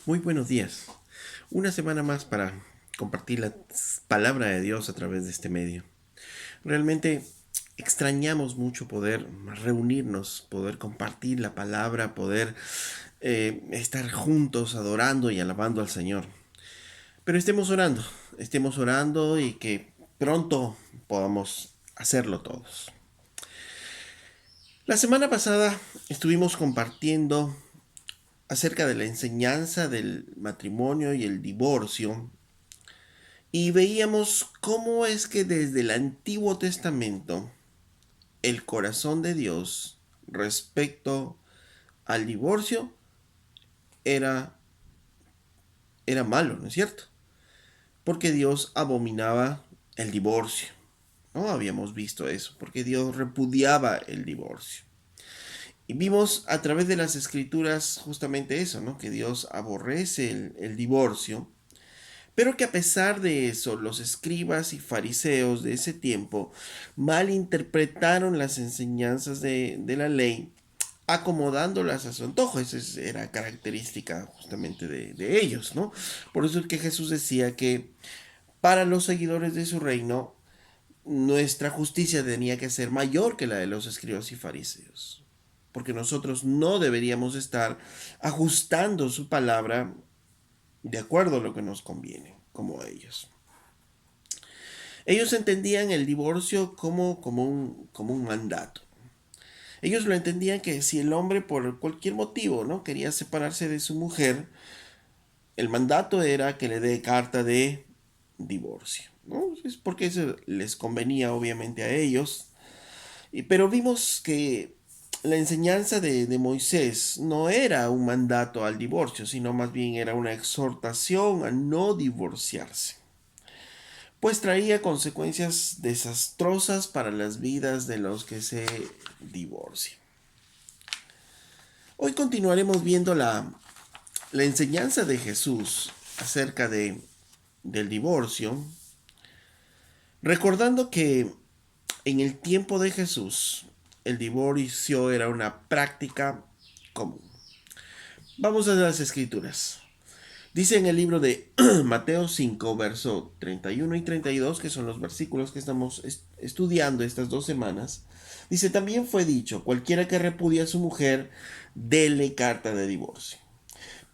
Muy buenos días. Una semana más para compartir la palabra de Dios a través de este medio. Realmente extrañamos mucho poder reunirnos, poder compartir la palabra, poder estar juntos adorando y alabando al Señor. Pero estemos orando y que pronto podamos hacerlo todos. La semana pasada estuvimos compartiendo acerca de la enseñanza del matrimonio y el divorcio. Y veíamos cómo es que desde el Antiguo Testamento el corazón de Dios respecto al divorcio era, era malo, ¿no es cierto? Porque Dios abominaba el divorcio. No habíamos visto eso, porque Dios repudiaba el divorcio. Y vimos a través de las escrituras justamente eso, ¿no? Que Dios aborrece el divorcio. Pero que a pesar de eso, los escribas y fariseos de ese tiempo malinterpretaron las enseñanzas de la ley, acomodándolas a su antojo. Esa era característica justamente de ellos, ¿no? Por eso es que Jesús decía que para los seguidores de su reino, nuestra justicia tenía que ser mayor que la de los escribas y fariseos. Porque nosotros no deberíamos estar ajustando su palabra de acuerdo a lo que nos conviene, como a ellos. Ellos entendían el divorcio como un mandato. Ellos lo entendían que si el hombre por cualquier motivo no quería separarse de su mujer, el mandato era que le dé carta de divorcio, ¿no? Es porque eso les convenía obviamente a ellos. Pero vimos que la enseñanza de Moisés no era un mandato al divorcio, sino más bien era una exhortación a no divorciarse, pues traía consecuencias desastrosas para las vidas de los que se divorcian. Hoy continuaremos viendo la enseñanza de Jesús acerca del divorcio, recordando que en el tiempo de Jesús el divorcio era una práctica común. Vamos a las escrituras. Dice en el libro de Mateo 5, verso 31 y 32, que son los versículos que estamos estudiando estas 2 semanas. Dice, también fue dicho, cualquiera que repudia a su mujer, dele carta de divorcio.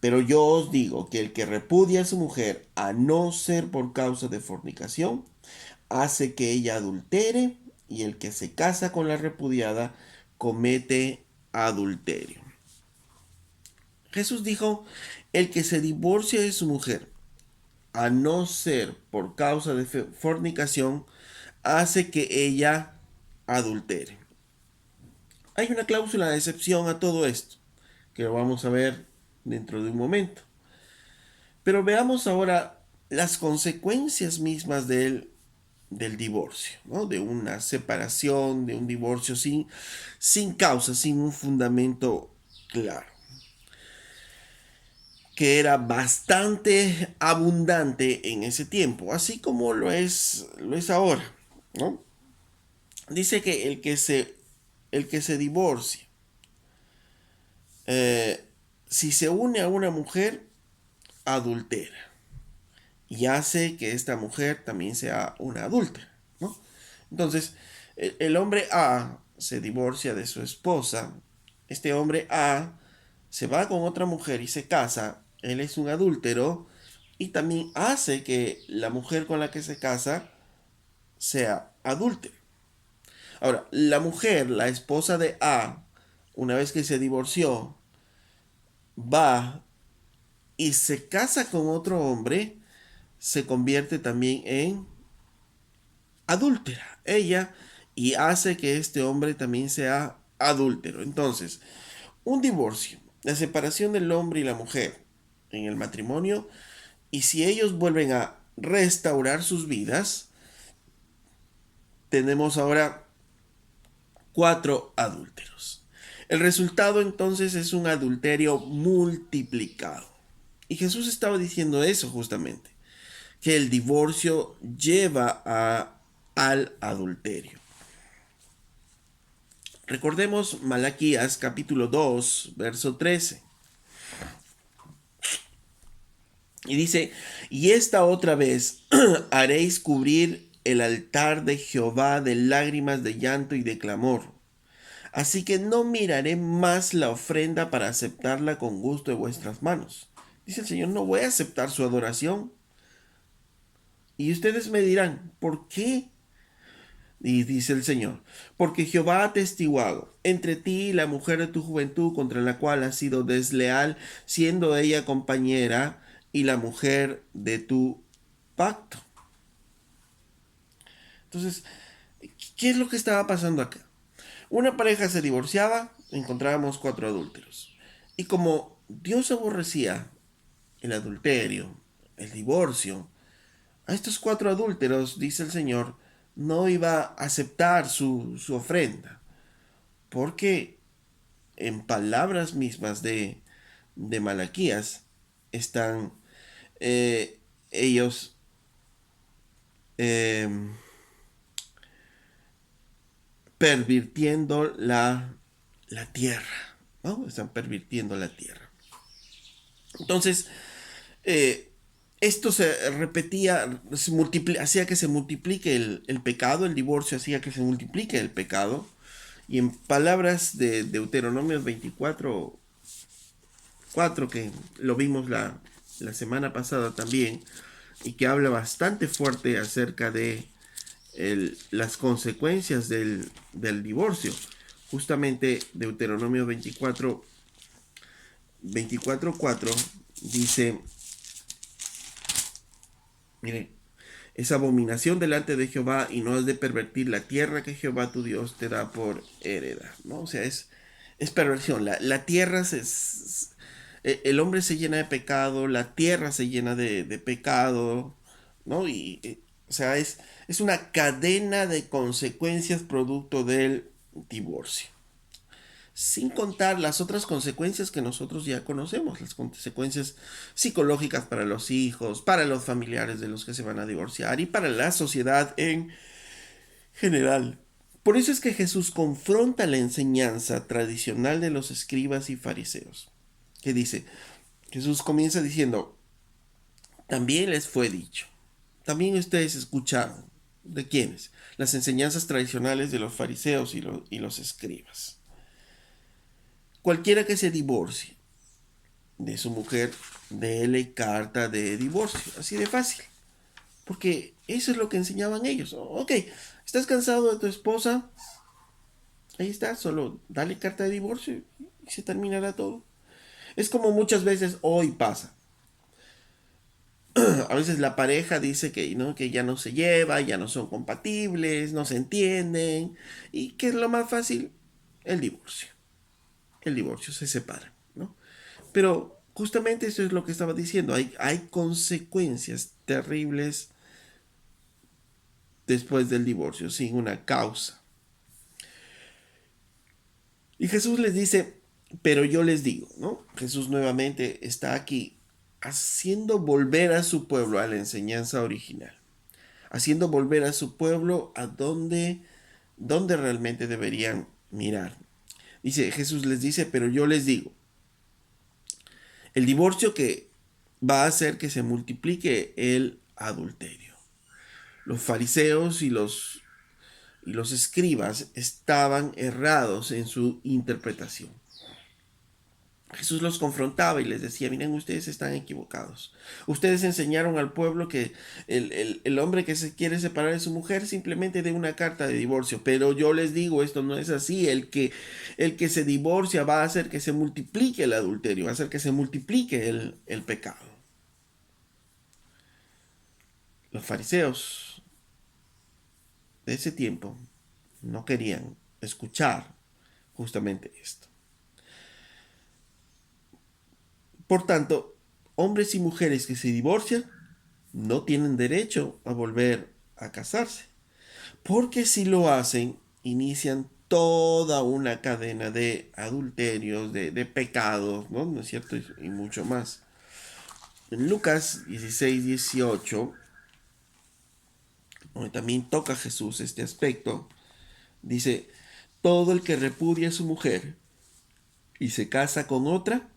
Pero yo os digo que el que repudia a su mujer, a no ser por causa de fornicación, hace que ella adultere, y el que se casa con la repudiada, comete adulterio. Jesús dijo, el que se divorcia de su mujer, a no ser por causa de fornicación, hace que ella adultere. Hay una cláusula de excepción a todo esto, que lo vamos a ver dentro de un momento. Pero veamos ahora las consecuencias mismas del divorcio, ¿no? De una separación, de un divorcio sin causa, sin un fundamento claro, que era bastante abundante en ese tiempo, así como lo es ahora, ¿no? Dice que el que se divorcia, eh, si se une a una mujer, adultera y hace que esta mujer también sea una adúltera, ¿no? Entonces, el hombre A se divorcia de su esposa, este hombre A se va con otra mujer y se casa, él es un adúltero y también hace que la mujer con la que se casa sea adúltera. Ahora, la mujer, la esposa de A, una vez que se divorció, va y se casa con otro hombre, se convierte también en adúltera. Ella y hace que este hombre también sea adúltero. Entonces, un divorcio, la separación del hombre y la mujer en el matrimonio, y si ellos vuelven a restaurar sus vidas, tenemos ahora 4 adúlteros. El resultado entonces es un adulterio multiplicado. Y Jesús estaba diciendo eso justamente, que el divorcio lleva al adulterio. Recordemos Malaquías capítulo 2, verso 13. Y dice, y esta otra vez haréis cubrir el altar de Jehová de lágrimas, de llanto y de clamor. Así que no miraré más la ofrenda para aceptarla con gusto de vuestras manos. Dice el Señor, no voy a aceptar su adoración. Y ustedes me dirán, ¿por qué? Y dice el Señor, porque Jehová ha atestiguado entre ti y la mujer de tu juventud contra la cual has sido desleal, siendo ella compañera y la mujer de tu pacto. Entonces, ¿qué es lo que estaba pasando acá? Una pareja se divorciaba, encontrábamos 4 adúlteros. Y como Dios aborrecía el adulterio, el divorcio, a estos 4 adúlteros, dice el Señor, no iba a aceptar su ofrenda. Porque en palabras mismas de Malaquías están ellos eh, pervirtiendo la tierra, ¿no? Están pervirtiendo la tierra. Entonces, eh, esto se repetía, hacía que se multiplique el pecado, el divorcio hacía que se multiplique el pecado. Y en palabras de Deuteronomio 24, 4, que lo vimos la semana pasada también, y que habla bastante fuerte acerca de las consecuencias del divorcio. Justamente Deuteronomio 24, 4 dice, mire, es abominación delante de Jehová y no has de pervertir la tierra que Jehová tu Dios te da por heredad, ¿no? O sea, es perversión. La tierra el hombre se llena de pecado, la tierra se llena de pecado, ¿no? O sea, es una cadena de consecuencias producto del divorcio. Sin contar las otras consecuencias que nosotros ya conocemos, las consecuencias psicológicas para los hijos, para los familiares de los que se van a divorciar y para la sociedad en general. Por eso es que Jesús confronta la enseñanza tradicional de los escribas y fariseos. Que dice, Jesús comienza diciendo, también les fue dicho, también ustedes escucharon. ¿De quiénes? Las enseñanzas tradicionales de los fariseos y los escribas. Cualquiera que se divorcie de su mujer, déle carta de divorcio. Así de fácil. Porque eso es lo que enseñaban ellos. Ok, estás cansado de tu esposa. Ahí está, solo dale carta de divorcio y se terminará todo. Es como muchas veces hoy pasa. A veces la pareja dice que, ¿no? Que ya no se lleva, ya no son compatibles, no se entienden. ¿Y qué es lo más fácil? El divorcio. El divorcio, se separa, ¿no? Pero justamente eso es lo que estaba diciendo. Hay consecuencias terribles después del divorcio, sin una causa. Y Jesús les dice, pero yo les digo, ¿no? Jesús nuevamente está aquí haciendo volver a su pueblo a la enseñanza original, haciendo volver a su pueblo a donde realmente deberían mirar. Dice, Jesús les dice, pero yo les digo, el divorcio que va a hacer que se multiplique el adulterio. Los fariseos y los escribas estaban errados en su interpretación. Jesús los confrontaba y les decía, miren, ustedes están equivocados. Ustedes enseñaron al pueblo que el hombre que se quiere separar de su mujer simplemente dé una carta de divorcio. Pero yo les digo, esto no es así. El que se divorcia va a hacer que se multiplique el adulterio, va a hacer que se multiplique el pecado. Los fariseos de ese tiempo no querían escuchar justamente esto. Por tanto, hombres y mujeres que se divorcian no tienen derecho a volver a casarse, porque si lo hacen, inician toda una cadena de adulterios, de pecados, ¿no es cierto? Y mucho más. En Lucas 16, 18, donde también toca Jesús este aspecto, dice, todo el que repudia a su mujer y se casa con otra,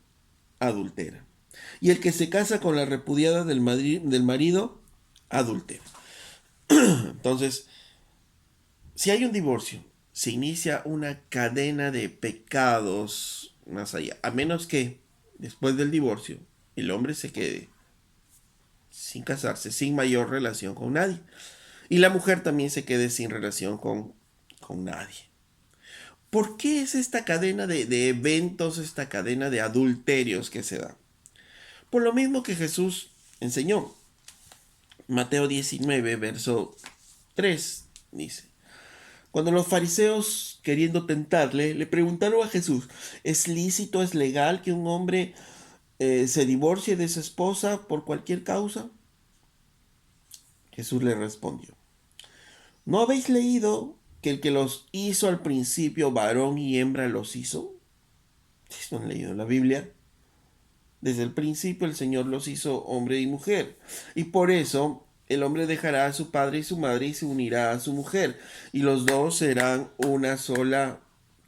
adultera. Y el que se casa con la repudiada del marido, adúltera. Entonces, si hay un divorcio, se inicia una cadena de pecados más allá. A menos que después del divorcio el hombre se quede sin casarse, sin mayor relación con nadie. Y la mujer también se quede sin relación con nadie. ¿Por qué es esta cadena de eventos, esta cadena de adulterios que se da? Por lo mismo que Jesús enseñó. Mateo 19, verso 3 dice: cuando los fariseos, queriendo tentarle, le preguntaron a Jesús: ¿es lícito, es legal que un hombre se divorcie de su esposa por cualquier causa? Jesús le respondió: ¿no habéis leído que el que los hizo al principio, varón y hembra los hizo? Si no han leído la Biblia, desde el principio el Señor los hizo hombre y mujer. Y por eso el hombre dejará a su padre y su madre y se unirá a su mujer. Y los dos serán una sola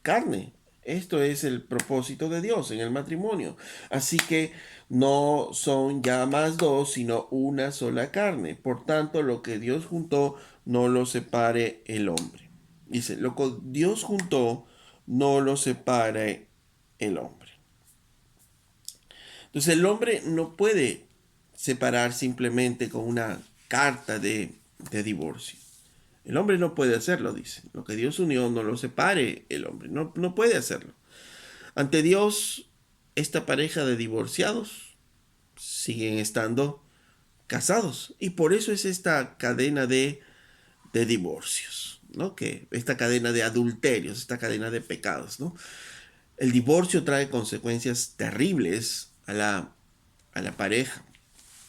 carne. Esto es el propósito de Dios en el matrimonio. Así que no son ya más dos, sino una sola carne. Por tanto, lo que Dios juntó, no lo separe el hombre. Dice, lo que Dios juntó, no lo separe el hombre. Entonces el hombre no puede separar simplemente con una carta de divorcio. El hombre no puede hacerlo, dice. Lo que Dios unió no lo separe el hombre. No puede hacerlo. Ante Dios, esta pareja de divorciados siguen estando casados. Y por eso es esta cadena de divorcios, ¿no? Que esta cadena de adulterios, esta cadena de pecados, ¿no? El divorcio trae consecuencias terribles a la pareja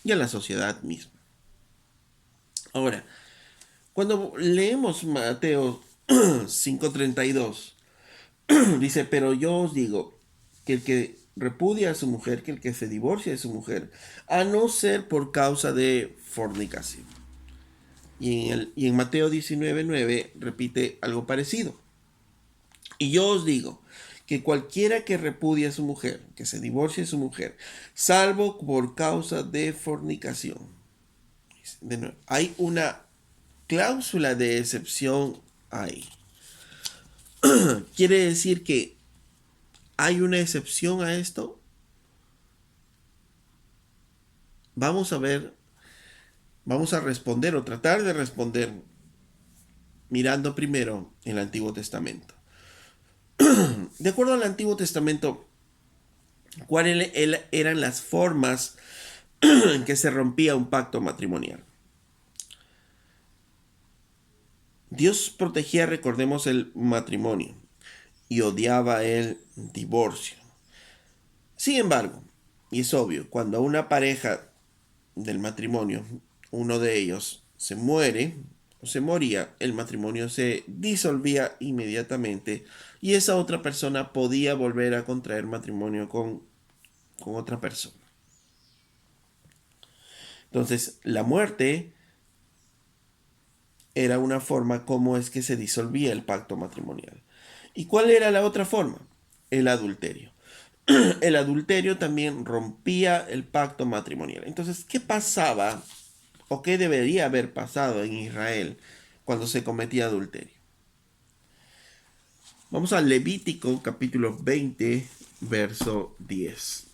y a la sociedad misma. Ahora, cuando leemos Mateo 5:32, dice, pero yo os digo que el que repudia a su mujer, que el que se divorcia de su mujer, a no ser por causa de fornicación. Y en Mateo 19:9 repite algo parecido. Y yo os digo que cualquiera que repudie a su mujer, que se divorcie de su mujer, salvo por causa de fornicación. De nuevo, hay una cláusula de excepción ahí. Quiere decir que hay una excepción a esto. Vamos a ver, vamos a responder o tratar de responder mirando primero el Antiguo Testamento. De acuerdo al Antiguo Testamento, ¿cuáles eran las formas en que se rompía un pacto matrimonial? Dios protegía, recordemos, el matrimonio y odiaba el divorcio. Sin embargo, y es obvio, cuando una pareja del matrimonio, uno de ellos se muere o se moría, el matrimonio se disolvía inmediatamente y esa otra persona podía volver a contraer matrimonio con otra persona. Entonces, la muerte era una forma como es que se disolvía el pacto matrimonial. ¿Y cuál era la otra forma? El adulterio. El adulterio también rompía el pacto matrimonial. Entonces, ¿qué pasaba o qué debería haber pasado en Israel cuando se cometía adulterio? Vamos al Levítico capítulo 20, verso 10.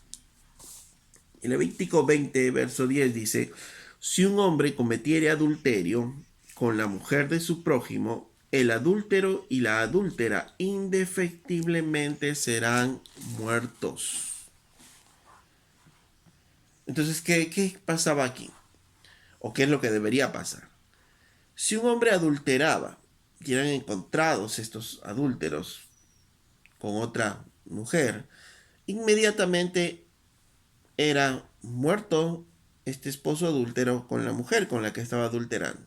En Levítico 20, verso 10 dice: si un hombre cometiere adulterio con la mujer de su prójimo, el adúltero y la adúltera indefectiblemente serán muertos. Entonces, ¿qué pasaba aquí? ¿O qué es lo que debería pasar? Si un hombre adulteraba y eran encontrados estos adúlteros con otra mujer, inmediatamente era muerto este esposo adúltero con la mujer con la que estaba adulterando.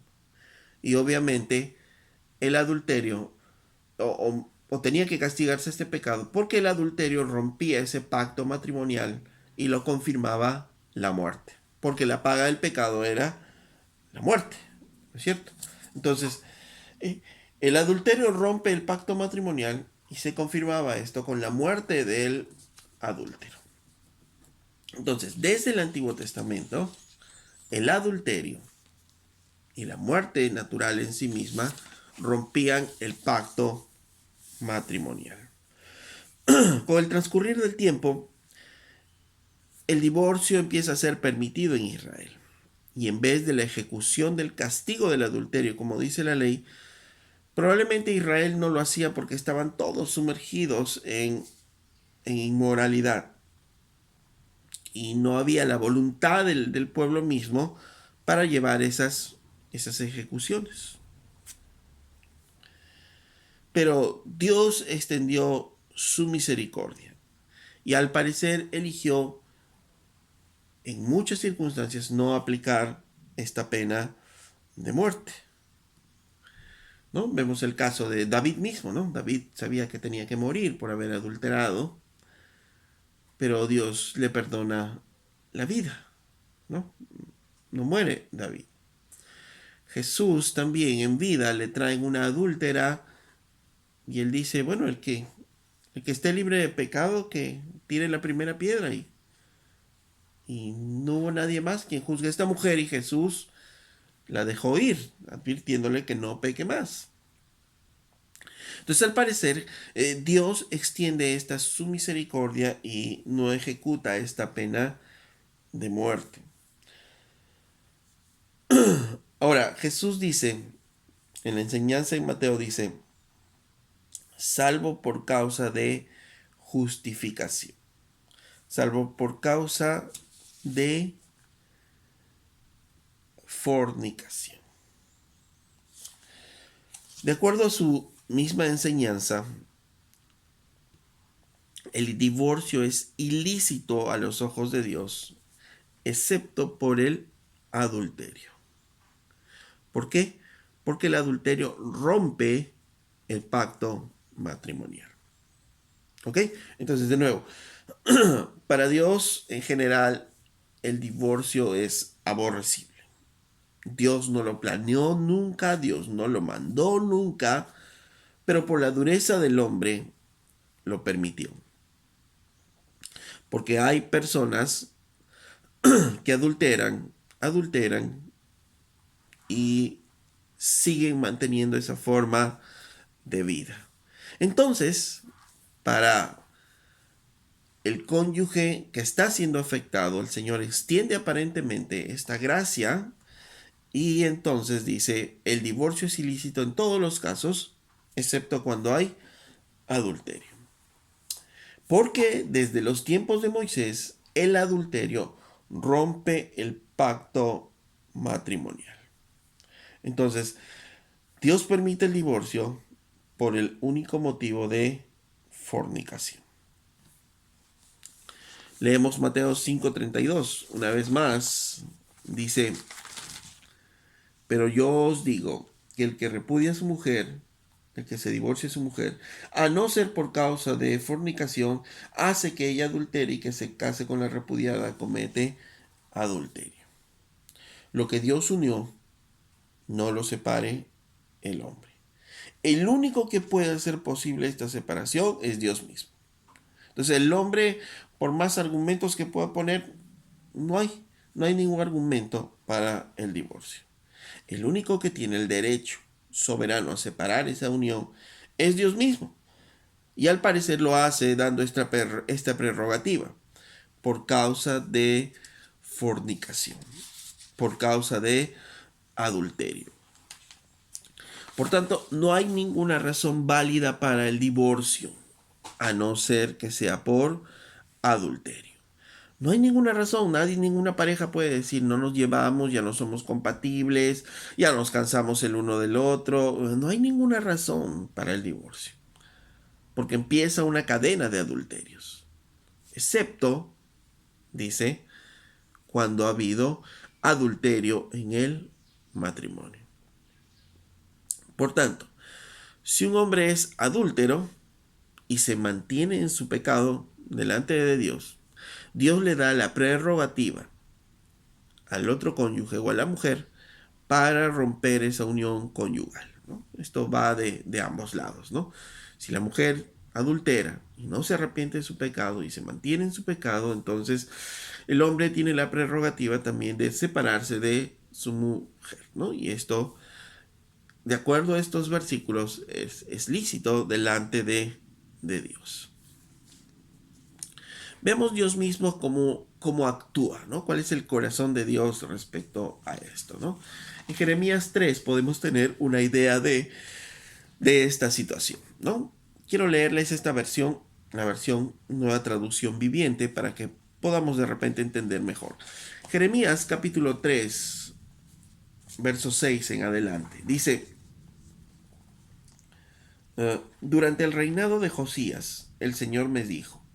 Y obviamente el adulterio o tenía que castigarse este pecado porque el adulterio rompía ese pacto matrimonial y lo confirmaba la muerte. Porque la paga del pecado era la muerte, ¿no es cierto? Entonces, el adulterio rompe el pacto matrimonial y se confirmaba esto con la muerte del adúltero. Entonces, desde el Antiguo Testamento, el adulterio y la muerte natural en sí misma rompían el pacto matrimonial. Con el transcurrir del tiempo, el divorcio empieza a ser permitido en Israel. Y en vez de la ejecución del castigo del adulterio, como dice la ley, probablemente Israel no lo hacía porque estaban todos sumergidos en inmoralidad. Y no había la voluntad del pueblo mismo para llevar esas ejecuciones. Pero Dios extendió su misericordia y al parecer eligió en muchas circunstancias no aplicar esta pena de muerte. ¿No? Vemos el caso de David mismo, ¿no? David sabía que tenía que morir por haber adulterado, pero Dios le perdona la vida, ¿no? No muere David. Jesús también en vida le traen una adúltera y él dice, bueno, el que esté libre de pecado, que tire la primera piedra. Y no hubo nadie más quien juzgue a esta mujer y Jesús la dejó ir, advirtiéndole que no peque más. Entonces, al parecer, Dios extiende esta su misericordia y no ejecuta esta pena de muerte. Ahora, Jesús dice, en la enseñanza en Mateo dice, salvo por causa de justificación, salvo por causa de fornicación. De acuerdo a su misma enseñanza, el divorcio es ilícito a los ojos de Dios, excepto por el adulterio. ¿Por qué? Porque el adulterio rompe el pacto matrimonial. ¿Ok? Entonces, de nuevo, para Dios en general el divorcio es aborrecible. Dios no lo planeó nunca, Dios no lo mandó nunca, pero por la dureza del hombre lo permitió. Porque hay personas que adulteran y siguen manteniendo esa forma de vida. Entonces, para el cónyuge que está siendo afectado, el Señor extiende aparentemente esta gracia y entonces dice, el divorcio es ilícito en todos los casos, excepto cuando hay adulterio. Porque desde los tiempos de Moisés, el adulterio rompe el pacto matrimonial. Entonces, Dios permite el divorcio por el único motivo de fornicación. Leemos Mateo 5:32. Una vez más, dice, pero yo os digo que el que repudia a su mujer, el que se divorcie de su mujer, a no ser por causa de fornicación, hace que ella adultere y que se case con la repudiada comete adulterio. Lo que Dios unió, no lo separe el hombre. El único que puede hacer posible esta separación es Dios mismo. Entonces el hombre, por más argumentos que pueda poner, no hay ningún argumento para el divorcio. El único que tiene el derecho soberano a separar esa unión es Dios mismo. Y al parecer lo hace dando esta prerrogativa por causa de fornicación, por causa de adulterio. Por tanto, no hay ninguna razón válida para el divorcio, a no ser que sea por adulterio. No hay ninguna razón, ninguna pareja puede decir no nos llevamos, ya no somos compatibles, ya nos cansamos el uno del otro. No hay ninguna razón para el divorcio, porque empieza una cadena de adulterios. Excepto, dice, cuando ha habido adulterio en el matrimonio. Por tanto, si un hombre es adúltero y se mantiene en su pecado delante de Dios, Dios le da la prerrogativa al otro cónyuge o a la mujer para romper esa unión conyugal, ¿no? Esto va de ambos lados, ¿no? Si la mujer adultera y no se arrepiente de su pecado y se mantiene en su pecado, entonces el hombre tiene la prerrogativa también de separarse de su mujer, ¿no? Y esto, de acuerdo a estos versículos, es lícito delante de Dios. Veamos Dios mismo cómo actúa, ¿no? ¿Cuál es el corazón de Dios respecto a esto, ¿no? En Jeremías 3 podemos tener una idea de esta situación, ¿no? Quiero leerles esta versión, la versión Nueva Traducción Viviente, para que podamos de repente entender mejor. Jeremías capítulo 3, verso 6 en adelante. Dice, durante el reinado de Josías, el Señor me dijo,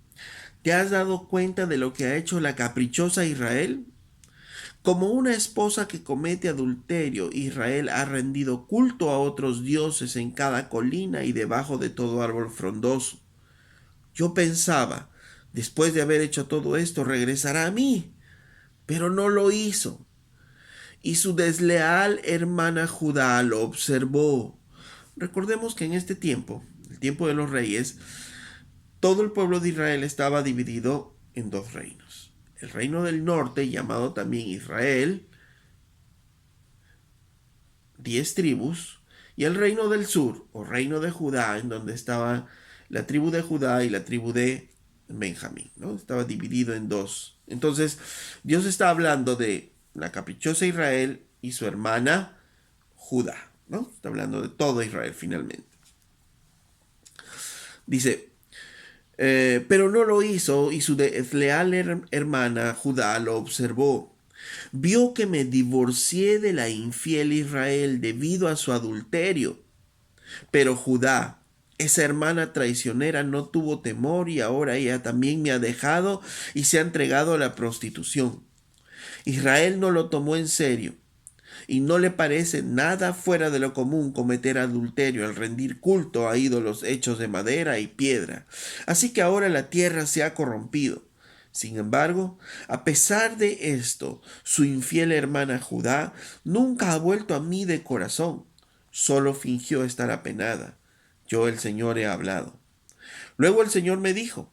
¿te has dado cuenta de lo que ha hecho la caprichosa Israel? Como una esposa que comete adulterio, Israel ha rendido culto a otros dioses en cada colina y debajo de todo árbol frondoso. Yo pensaba, después de haber hecho todo esto, regresará a mí, pero no lo hizo. Y su desleal hermana Judá lo observó. Recordemos que en este tiempo, el tiempo de los reyes, todo el pueblo de Israel estaba dividido en dos reinos. El reino del norte, llamado también Israel, 10 tribus, y el reino del sur, o reino de Judá, en donde estaba la tribu de Judá y la tribu de Benjamín, ¿no? Estaba dividido en dos. Entonces, Dios está hablando de la caprichosa Israel y su hermana Judá, ¿no? Está hablando de todo Israel finalmente. Dice, pero no lo hizo y su desleal hermana Judá lo observó. Vio que me divorcié de la infiel Israel debido a su adulterio. Pero Judá, esa hermana traicionera, no tuvo temor y ahora ella también me ha dejado y se ha entregado a la prostitución. Israel no lo tomó en serio y no le parece nada fuera de lo común cometer adulterio al rendir culto a ídolos hechos de madera y piedra. Así que ahora la tierra se ha corrompido. Sin embargo, a pesar de esto, su infiel hermana Judá nunca ha vuelto a mí de corazón, solo fingió estar apenada. Yo, el Señor, he hablado. Luego el Señor me dijo,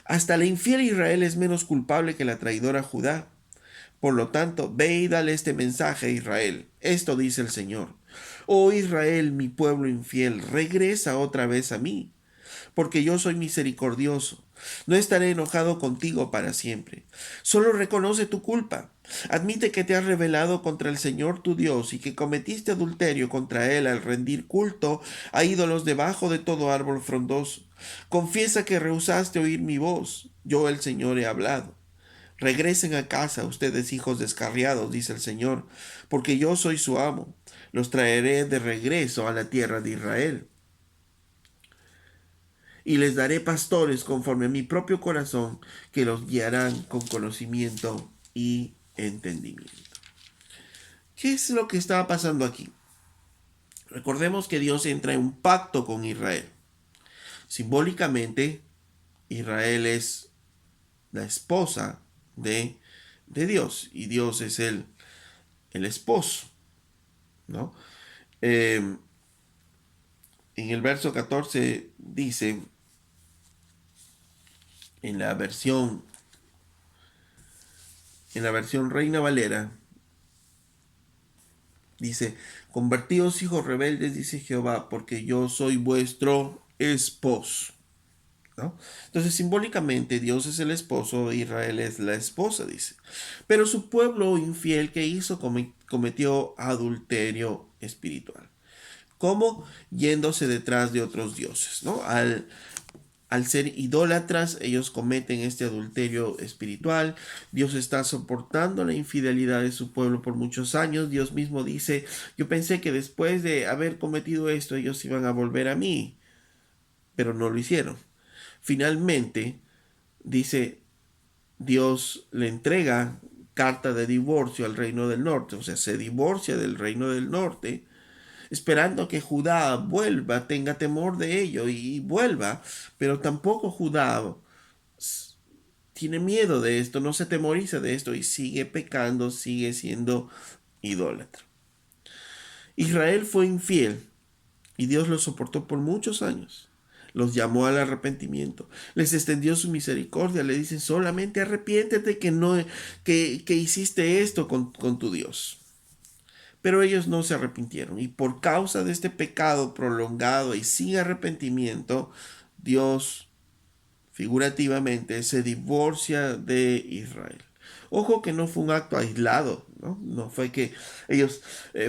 hasta la infiel Israel es menos culpable que la traidora Judá. Por lo tanto, ve y dale este mensaje a Israel. Esto dice el Señor. Oh Israel, mi pueblo infiel, regresa otra vez a mí, porque yo soy misericordioso. No estaré enojado contigo para siempre. Solo reconoce tu culpa. Admite que te has rebelado contra el Señor tu Dios y que cometiste adulterio contra Él al rendir culto a ídolos debajo de todo árbol frondoso. Confiesa que rehusaste oír mi voz. Yo, el Señor, he hablado. Regresen a casa, ustedes hijos descarriados, dice el Señor, porque yo soy su amo. Los traeré de regreso a la tierra de Israel. Y les daré pastores conforme a mi propio corazón, que los guiarán con conocimiento y entendimiento. ¿Qué es lo que estaba pasando aquí? Recordemos que Dios entra en un pacto con Israel. Simbólicamente, Israel es la esposa de Dios y Dios es el esposo, ¿no? En el verso 14 dice, en la versión Reina Valera, dice, convertíos hijos rebeldes, dice Jehová, porque yo soy vuestro esposo, ¿no? Entonces, simbólicamente, Dios es el esposo, Israel es la esposa, dice. Pero su pueblo infiel que hizo cometió adulterio espiritual. ¿Cómo? Yéndose detrás de otros dioses, ¿no? Al ser idólatras, ellos cometen este adulterio espiritual. Dios está soportando la infidelidad de su pueblo por muchos años. Dios mismo dice, yo pensé que después de haber cometido esto, ellos iban a volver a mí, pero no lo hicieron. Finalmente, dice, Dios le entrega carta de divorcio al reino del norte, o sea, se divorcia del reino del norte, esperando que Judá vuelva, tenga temor de ello y vuelva, pero tampoco Judá tiene miedo de esto, no se temoriza de esto y sigue pecando, sigue siendo idólatra. Israel fue infiel y Dios lo soportó por muchos años. los llamó al arrepentimiento, les extendió su misericordia, le dicen solamente arrepiéntete que no que hiciste esto con tu Dios. Pero ellos no se arrepintieron y por causa de este pecado prolongado y sin arrepentimiento, Dios figurativamente se divorcia de Israel. Ojo que no fue un acto aislado, ¿no? No fue que ellos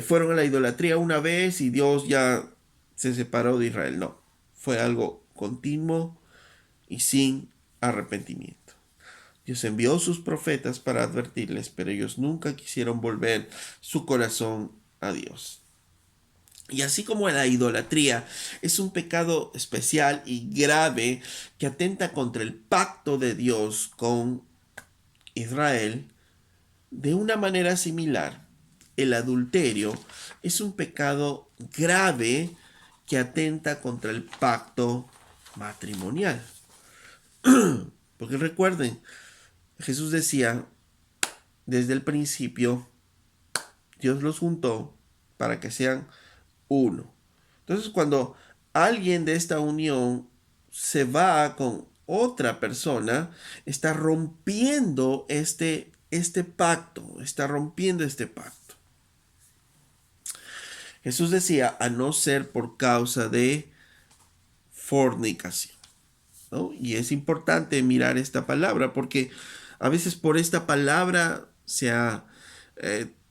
fueron a la idolatría una vez y Dios ya se separó de Israel. No, fue algo continuo y sin arrepentimiento. Dios envió sus profetas para advertirles, pero ellos nunca quisieron volver su corazón a Dios. Y así como la idolatría es un pecado especial y grave que atenta contra el pacto de Dios con Israel, de una manera similar, el adulterio es un pecado grave que atenta contra el pacto matrimonial. Porque recuerden, Jesús decía, desde el principio, Dios los juntó para que sean uno. Entonces, cuando alguien de esta unión se va con otra persona, está rompiendo este pacto, está rompiendo este pacto. Jesús decía, a no ser por causa de fornicación, ¿no? Y es importante mirar esta palabra porque a veces por esta palabra se ha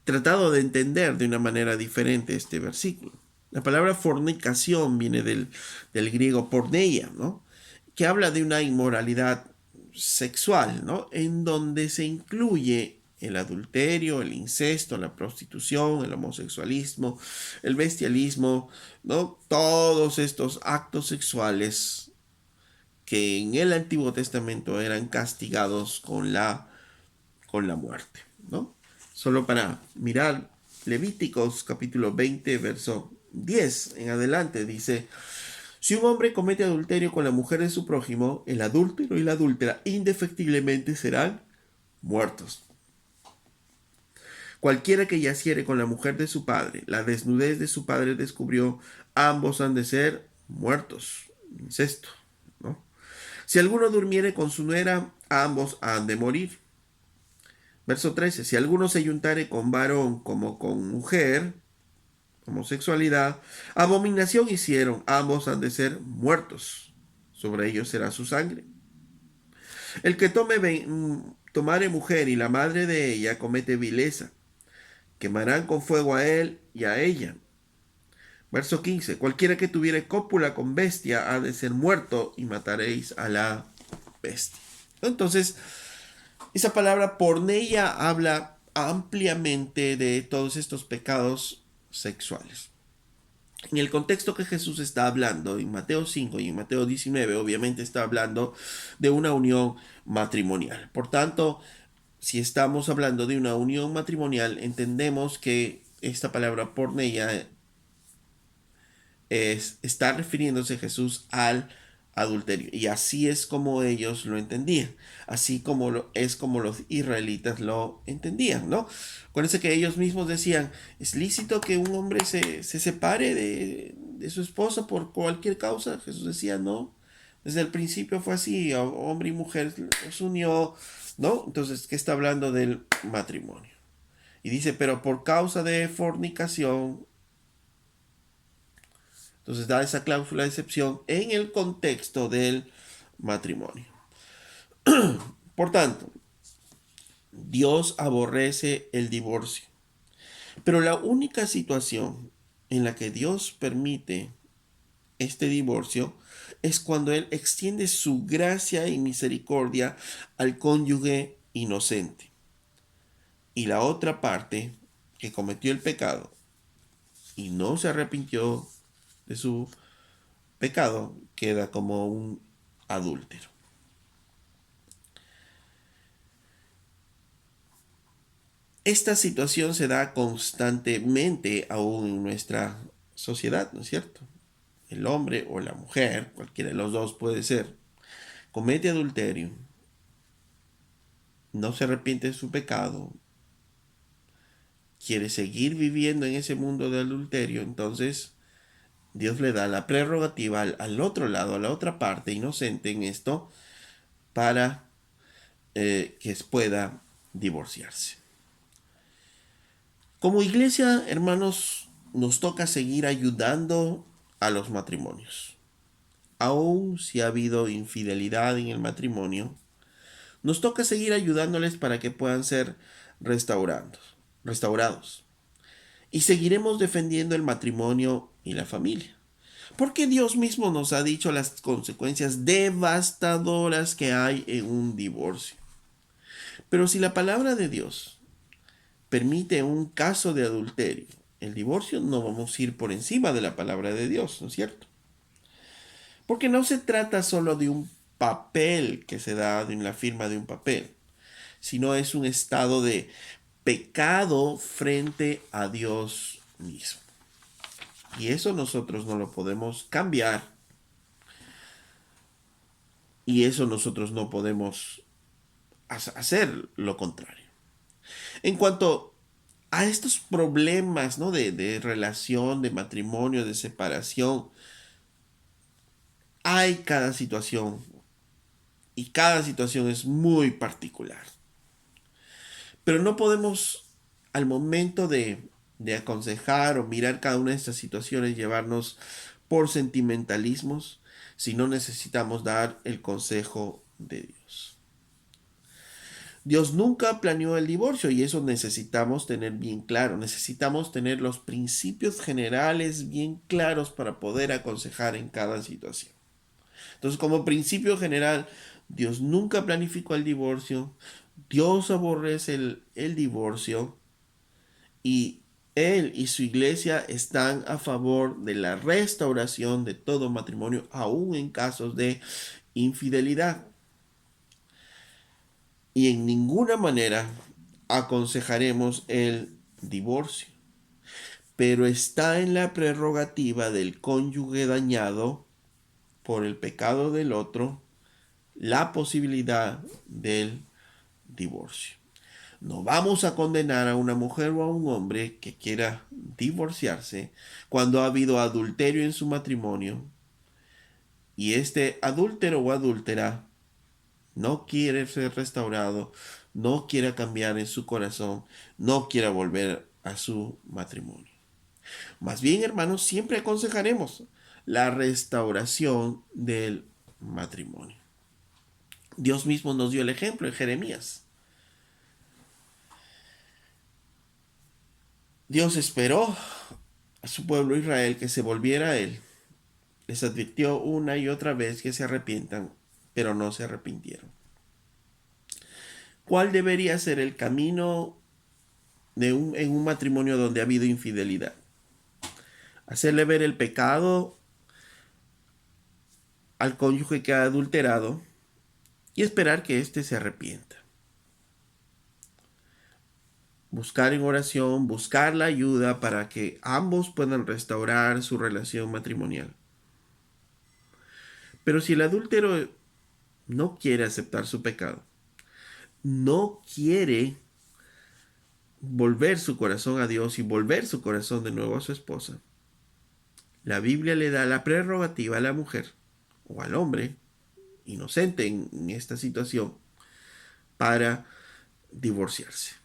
tratado de entender de una manera diferente este versículo. La palabra fornicación viene del griego porneia, ¿no? Que habla de una inmoralidad sexual, ¿no? En donde se incluye el adulterio, el incesto, la prostitución, el homosexualismo, el bestialismo, ¿no? Todos estos actos sexuales que en el Antiguo Testamento eran castigados con la muerte, ¿no? Solo para mirar Levíticos capítulo 20, verso 10 en adelante, dice, si un hombre comete adulterio con la mujer de su prójimo, el adúltero y la adúltera indefectiblemente serán muertos. Cualquiera que yaciere con la mujer de su padre, la desnudez de su padre descubrió, ambos han de ser muertos. Incesto, ¿no? Si alguno durmiere con su nuera, ambos han de morir. Verso 13. Si alguno se juntare con varón como con mujer, homosexualidad, abominación hicieron, ambos han de ser muertos. Sobre ellos será su sangre. El que tomare mujer y la madre de ella comete vileza. Quemarán con fuego a él y a ella. Verso 15. Cualquiera que tuviere cópula con bestia ha de ser muerto y mataréis a la bestia. Entonces, esa palabra porneia habla ampliamente de todos estos pecados sexuales. En el contexto que Jesús está hablando, en Mateo 5 y en Mateo 19, obviamente está hablando de una unión matrimonial. Por tanto, si estamos hablando de una unión matrimonial, entendemos que esta palabra porneia está refiriéndose Jesús al adulterio. Y así es como ellos lo entendían. Así como es como los israelitas lo entendían, ¿no? Acuérdense que ellos mismos decían, ¿es lícito que un hombre se separe de su esposa por cualquier causa? Jesús decía, no. Desde el principio fue así, hombre y mujer los unió, ¿no? Entonces, ¿qué está hablando del matrimonio? Y dice, pero por causa de fornicación. Entonces da esa cláusula de excepción en el contexto del matrimonio. Por tanto, Dios aborrece el divorcio. Pero la única situación en la que Dios permite este divorcio es cuando Él extiende su gracia y misericordia al cónyuge inocente. Y la otra parte que cometió el pecado y no se arrepintió de su pecado queda como un adúltero. Esta situación se da constantemente aún en nuestra sociedad, ¿no es cierto? El hombre o la mujer, cualquiera de los dos puede ser, comete adulterio, no se arrepiente de su pecado, quiere seguir viviendo en ese mundo de adulterio, entonces Dios le da la prerrogativa al otro lado, a la otra parte inocente en esto, para que pueda divorciarse. Como iglesia, hermanos, nos toca seguir ayudando a los matrimonios. Aun si ha habido infidelidad en el matrimonio, nos toca seguir ayudándoles para que puedan ser restaurados. Y seguiremos defendiendo el matrimonio y la familia. Porque Dios mismo nos ha dicho las consecuencias devastadoras que hay en un divorcio. Pero si la palabra de Dios permite un caso de adulterio, el divorcio, no vamos a ir por encima de la palabra de Dios, ¿no es cierto? Porque no se trata solo de un papel que se da en la firma de un papel, sino es un estado de pecado frente a Dios mismo. Y eso nosotros no lo podemos cambiar. Y eso nosotros no podemos hacer lo contrario. En cuanto a estos problemas, ¿no?, de relación, de matrimonio, de separación, hay cada situación. Y cada situación es muy particular. Pero no podemos, al momento de aconsejar o mirar cada una de estas situaciones, llevarnos por sentimentalismos, si no necesitamos dar el consejo de Dios. Dios nunca planeó el divorcio y eso necesitamos tener bien claro. Necesitamos tener los principios generales bien claros para poder aconsejar en cada situación. Entonces, como principio general, Dios nunca planificó el divorcio. Dios aborrece el divorcio y Él y su iglesia están a favor de la restauración de todo matrimonio, aún en casos de infidelidad. Y en ninguna manera aconsejaremos el divorcio. Pero está en la prerrogativa del cónyuge dañado por el pecado del otro la posibilidad del divorcio. No vamos a condenar a una mujer o a un hombre que quiera divorciarse cuando ha habido adulterio en su matrimonio y este adúltero o adúltera no quiere ser restaurado, no quiera cambiar en su corazón, no quiera volver a su matrimonio. Más bien, hermanos, siempre aconsejaremos la restauración del matrimonio. Dios mismo nos dio el ejemplo en Jeremías. Dios esperó a su pueblo Israel que se volviera a él. Les advirtió una y otra vez que se arrepientan, pero no se arrepintieron. ¿Cuál debería ser el camino en un matrimonio donde ha habido infidelidad? Hacerle ver el pecado al cónyuge que ha adulterado y esperar que éste se arrepienta. Buscar en oración, buscar la ayuda para que ambos puedan restaurar su relación matrimonial. Pero si el adúltero no quiere aceptar su pecado, no quiere volver su corazón a Dios y volver su corazón de nuevo a su esposa, la Biblia le da la prerrogativa a la mujer o al hombre inocente en esta situación para divorciarse.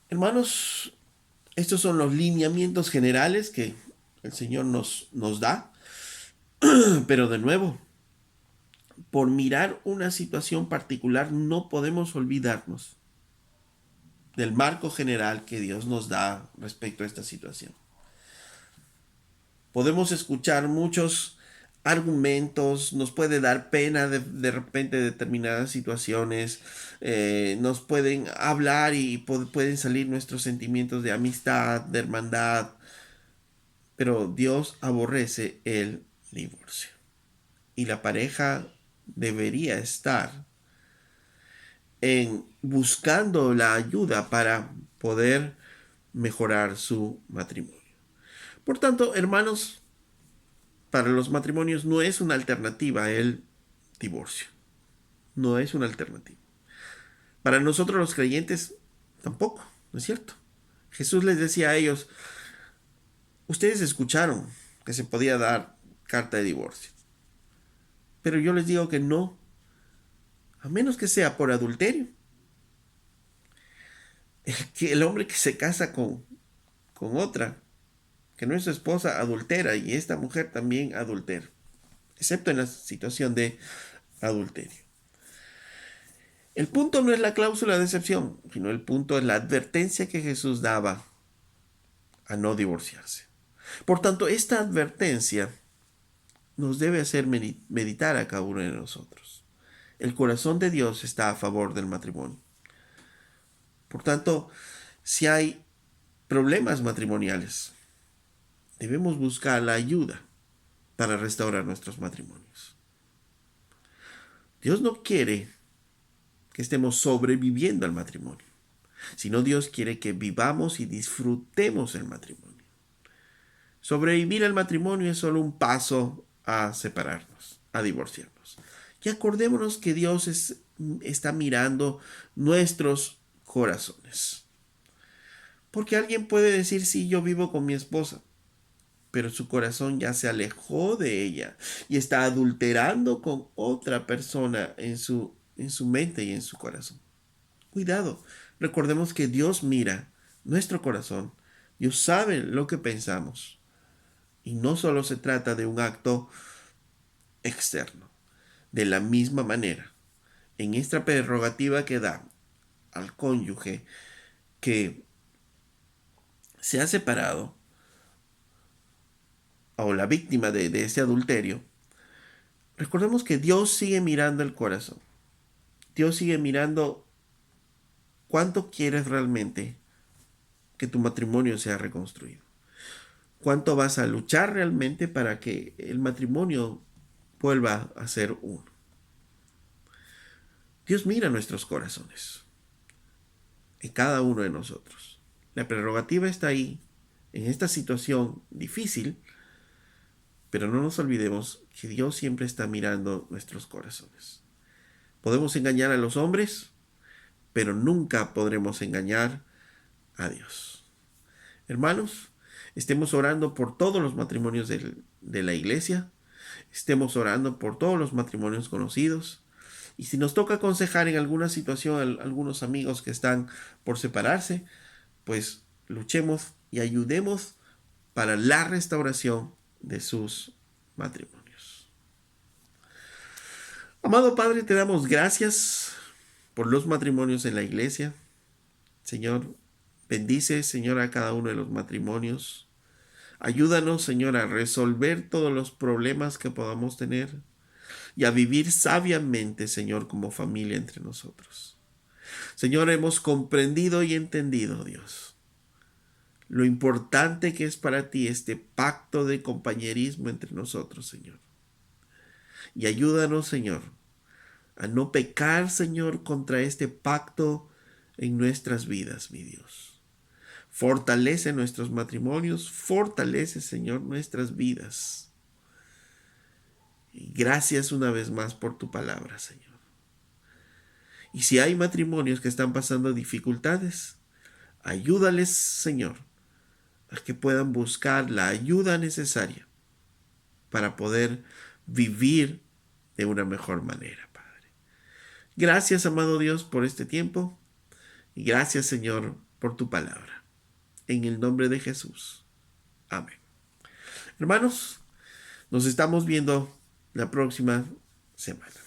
Hermanos, estos son los lineamientos generales que el Señor nos da, pero de nuevo, por mirar una situación particular no podemos olvidarnos del marco general que Dios nos da respecto a esta situación. Podemos escuchar muchos argumentos, nos puede dar pena de repente determinadas situaciones, nos pueden hablar y pueden salir nuestros sentimientos de amistad, de hermandad, pero Dios aborrece el divorcio. Y la pareja debería estar en buscando la ayuda para poder mejorar su matrimonio. Por tanto, hermanos, para los matrimonios no es una alternativa el divorcio. No es una alternativa. Para nosotros los creyentes tampoco, ¿no es cierto? Jesús les decía a ellos, Ustedes escucharon que se podía dar carta de divorcio, pero yo les digo que no, a menos que sea por adulterio. El hombre que se casa con otra, que no es su esposa, adultera, y esta mujer también adultera, excepto en la situación de adulterio. El punto no es la cláusula de excepción, sino el punto es la advertencia que Jesús daba a no divorciarse. Por tanto, esta advertencia nos debe hacer meditar a cada uno de nosotros. El corazón de Dios está a favor del matrimonio. Por tanto, si hay problemas matrimoniales, debemos buscar la ayuda para restaurar nuestros matrimonios. Dios no quiere que estemos sobreviviendo al matrimonio, sino Dios quiere que vivamos y disfrutemos el matrimonio. Sobrevivir al matrimonio es solo un paso a separarnos, a divorciarnos. Y acordémonos que Dios está mirando nuestros corazones. Porque alguien puede decir, sí, yo vivo con mi esposa, pero su corazón ya se alejó de ella y está adulterando con otra persona en su mente y en su corazón. Cuidado, recordemos que Dios mira nuestro corazón, Dios sabe lo que pensamos y no solo se trata de un acto externo. De la misma manera, en esta prerrogativa que da al cónyuge que se ha separado o la víctima de ese adulterio, recordemos que Dios sigue mirando el corazón. Dios sigue mirando cuánto quieres realmente que tu matrimonio sea reconstruido. Cuánto vas a luchar realmente para que el matrimonio vuelva a ser uno. Dios mira nuestros corazones en cada uno de nosotros. La prerrogativa está ahí, en esta situación difícil, pero no nos olvidemos que Dios siempre está mirando nuestros corazones. Podemos engañar a los hombres, pero nunca podremos engañar a Dios. Hermanos, estemos orando por todos los matrimonios de la iglesia, estemos orando por todos los matrimonios conocidos, y si nos toca aconsejar en alguna situación a algunos amigos que están por separarse, pues luchemos y ayudemos para la restauración de sus matrimonios. Amado Padre, te damos gracias por los matrimonios en la iglesia. Señor, bendice, Señor, a cada uno de los matrimonios. Ayúdanos, Señor, a resolver todos los problemas que podamos tener y a vivir sabiamente, Señor, como familia entre nosotros. Señor, hemos comprendido y entendido, Dios, lo importante que es para ti este pacto de compañerismo entre nosotros, Señor. Y ayúdanos, Señor, a no pecar, Señor, contra este pacto en nuestras vidas, mi Dios. Fortalece nuestros matrimonios, fortalece, Señor, nuestras vidas. Y gracias una vez más por tu palabra, Señor. Y si hay matrimonios que están pasando dificultades, ayúdales, Señor, a que puedan buscar la ayuda necesaria para poder vivir de una mejor manera, Padre. Gracias, amado Dios, por este tiempo. Y gracias, Señor, por tu palabra. En el nombre de Jesús. Amén. Hermanos, nos estamos viendo la próxima semana.